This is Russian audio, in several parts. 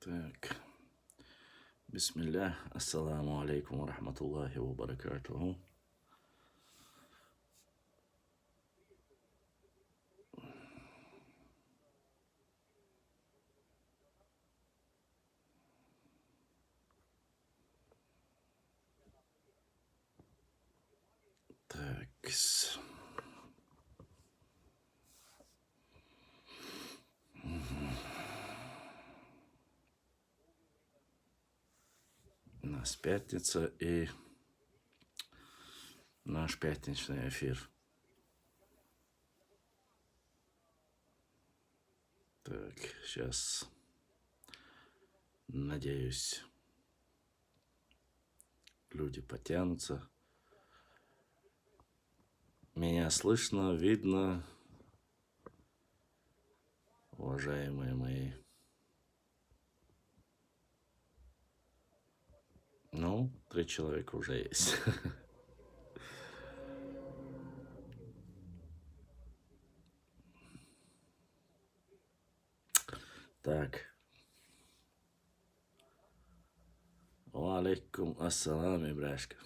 Так. Бисмиллах. Ассаламу алейкум ва рахматуллахи ва баракатуху. Так. У нас пятница и наш пятничный эфир. Так, сейчас, надеюсь, люди потянутся. Меня слышно, видно, уважаемые мои. Ну, 3 человека уже есть. Так. Ва алейкум ассалам, Ибрашка.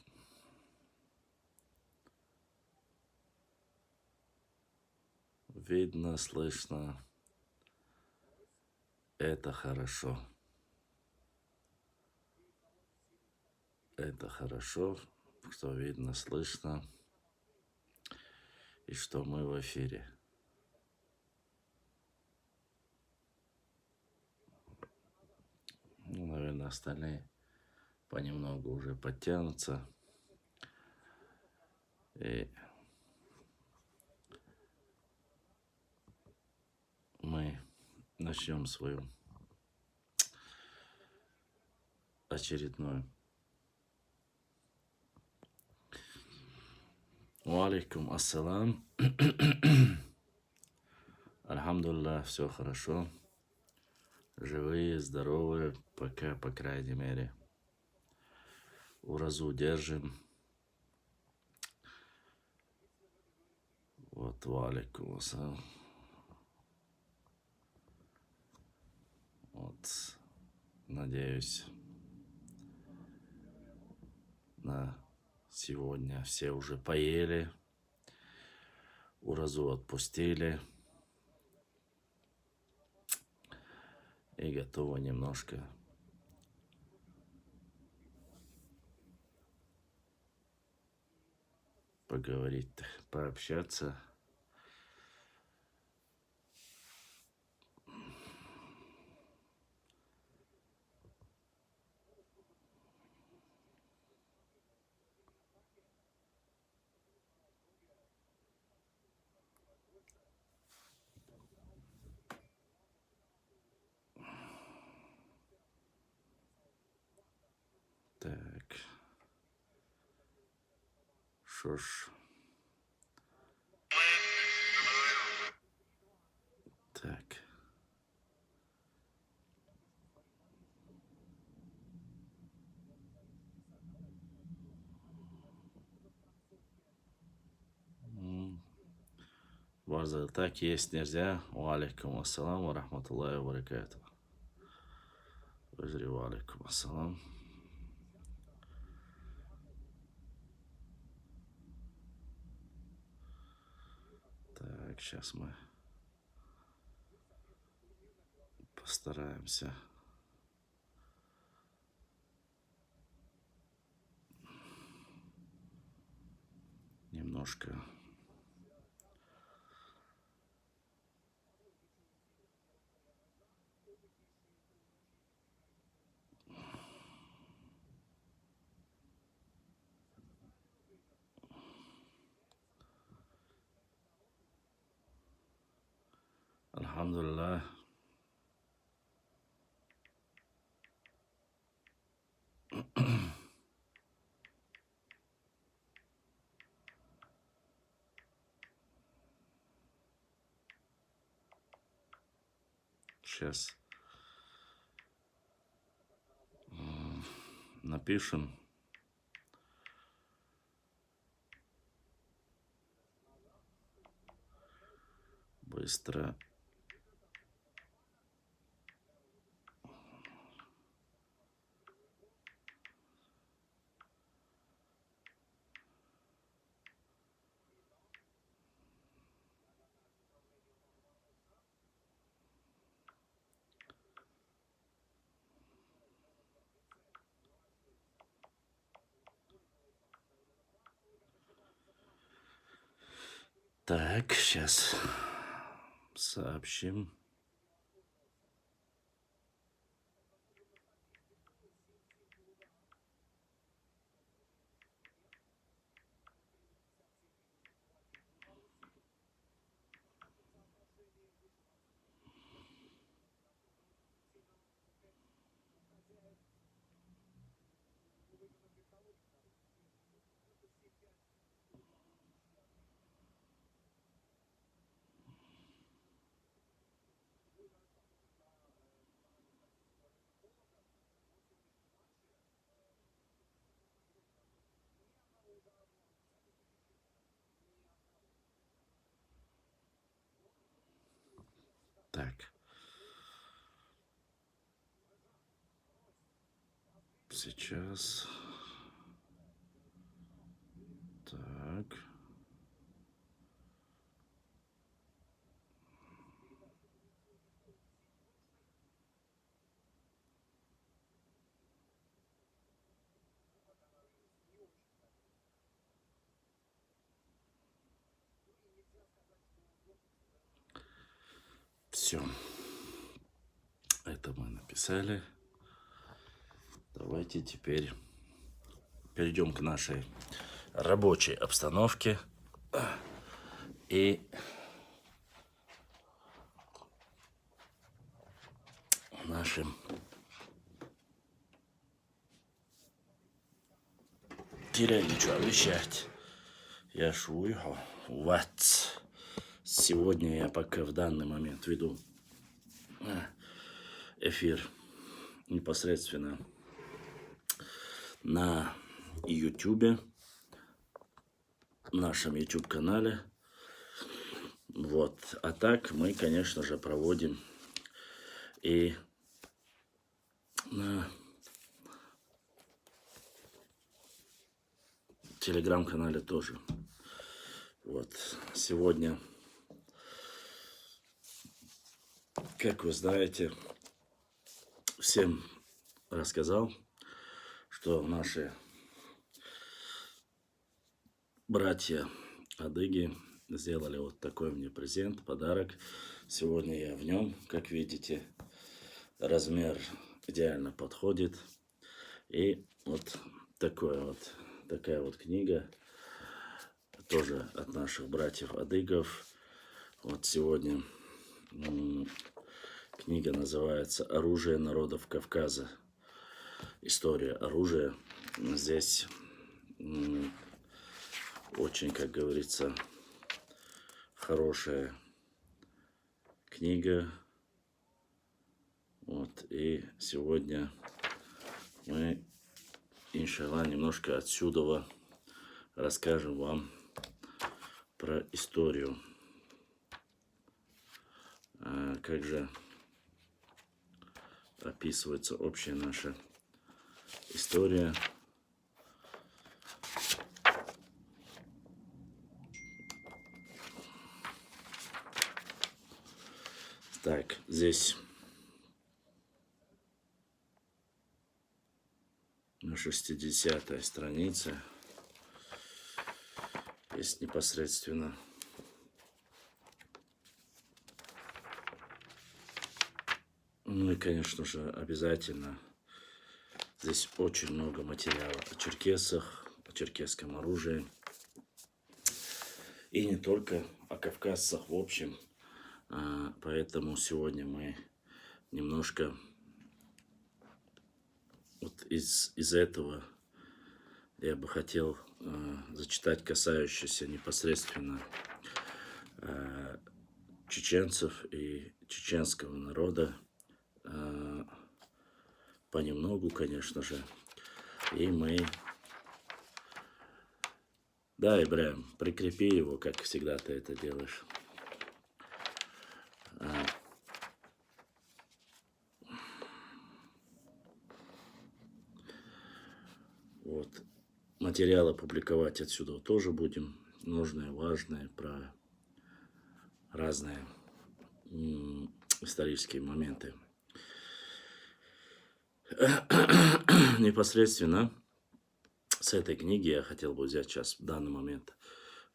Видно, слышно. Это хорошо. Это хорошо, что видно, слышно. И что мы в эфире. Ну, наверное, остальные понемногу уже подтянутся. И мы начнем свою очередную. Ва алейкум ассалам. Альхамдулиллах, все хорошо. Живые, здоровые, пока, по крайней мере. Уразу держим. Вот, ва алейкум ассалам. Вот, надеюсь, на сегодня все уже поели, уразу отпустили и готовы немножко поговорить, пообщаться. Так. Что ж. Так. База, так есть нельзя. Ва алейкум ассалам ва рахматуллахи ва баракатуху. Ва алейкум ассалам. Так, сейчас мы постараемся немножко Альхамдулиллах. Сейчас напишем. Быстро. Так, сейчас сообщим. Так. Сейчас. Так. Все. Это мы написали. Давайте теперь перейдем к нашей рабочей обстановке и нашим Кирилличу вещать. Я шую. Вот. Сегодня я пока в данный момент веду эфир непосредственно на YouTube, нашем YouTube канале. Вот. А так мы, конечно же, проводим и на телеграм-канале тоже. Вот. Сегодня, как вы знаете, всем рассказал, что наши братья адыги сделали вот такой мне презент, подарок. Сегодня я в нем, как видите, размер идеально подходит. И вот такая вот книга, тоже от наших братьев адыгов. Вот сегодня книга называется «Оружие народов Кавказа. История оружия». Здесь очень, как говорится, хорошая книга. Вот, и сегодня мы, иншаллах, немножко отсюда расскажем вам про историю. Как же описывается общая наша история. Так, здесь на 60-й странице есть непосредственно ну и, конечно же, обязательно здесь очень много материала о черкесах, о черкесском оружии. И не только о кавказцах в общем. Поэтому сегодня мы немножко вот из этого я бы хотел зачитать, касающиеся непосредственно чеченцев и чеченского народа. Понемногу, конечно же. И мы... Да, Ибраим, прикрепи его, как всегда ты это делаешь. Вот. Материалы публиковать отсюда тоже будем. Нужные, важные, про разные исторические моменты. Непосредственно с этой книги я хотел бы взять сейчас в данный момент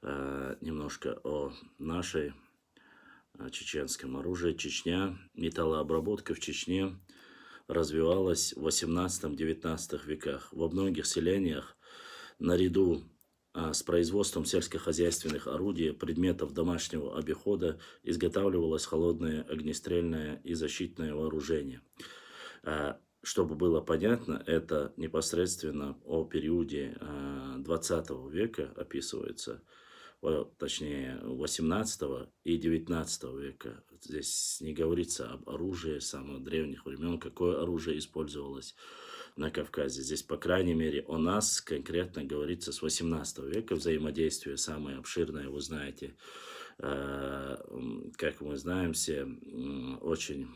немножко о нашей чеченском оружии. Чечня, металлообработка в Чечне развивалась в 18-19 веках. Во многих селениях наряду с производством сельскохозяйственных орудий, предметов домашнего обихода изготавливалось холодное огнестрельное и защитное вооружение. Чтобы было понятно, это непосредственно о периоде 20 века описывается, точнее 18 и 19 века. Здесь не говорится об оружии самых древних времен, какое оружие использовалось на Кавказе. Здесь, по крайней мере, о нас конкретно говорится с 18 века. Взаимодействие самое обширное, вы знаете, как мы знаем все, очень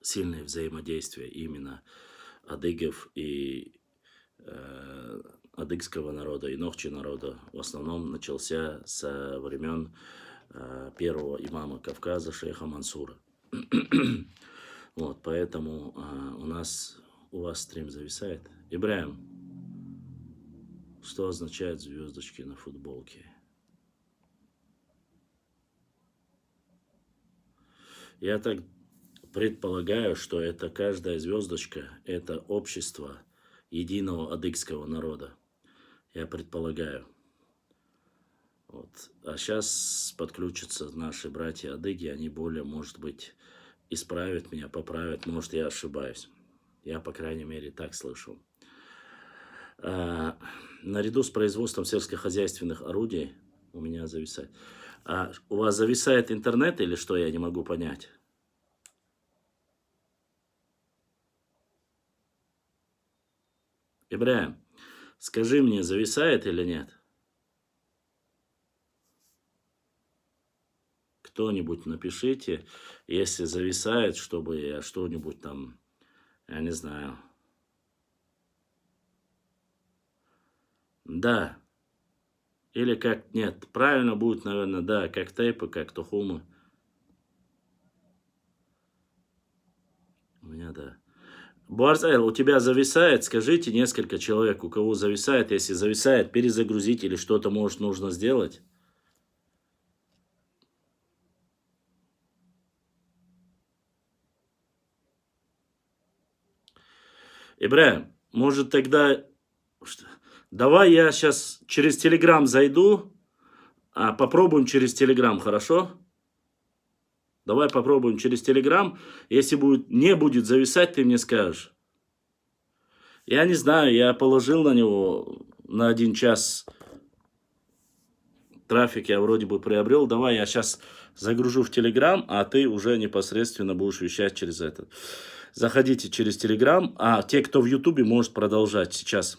сильное взаимодействие именно адыгов и адыгского народа и нохчи народа в основном начался со времен первого имама Кавказа, шейха Мансура. Вот, поэтому у вас стрим зависает. Ибраим, что означают звездочки на футболке? Я так предполагаю, что это каждая звездочка – это общество единого адыгского народа. Я предполагаю. Вот. А сейчас подключатся наши братья-адыги, они более, может быть, исправят меня, поправят, может, я ошибаюсь. Я, по крайней мере, так слышал. Наряду с производством сельскохозяйственных орудий у меня зависает. У вас зависает интернет или что, я не могу понять? Ибраим, скажи мне, зависает или нет? Кто-нибудь напишите, если зависает, чтобы я что-нибудь там, я не знаю. Да. Или как, нет, правильно будет, наверное, да, как тейпы, как тухумы. У меня, да. Буарзайл, у тебя зависает? Скажите несколько человек, у кого зависает. Если зависает, перезагрузить или что-то, может, нужно сделать. Ибраим, может тогда... Давай я сейчас через Телеграм зайду, попробуем через Телеграм, хорошо? Давай попробуем через Телеграм. Если не будет зависать, ты мне скажешь. Я не знаю, я положил на него на 1 час трафик, я вроде бы приобрел. Давай я сейчас загружу в Телеграм, а ты уже непосредственно будешь вещать через это. Заходите через Телеграм, а те, кто в Ютубе, может продолжать сейчас.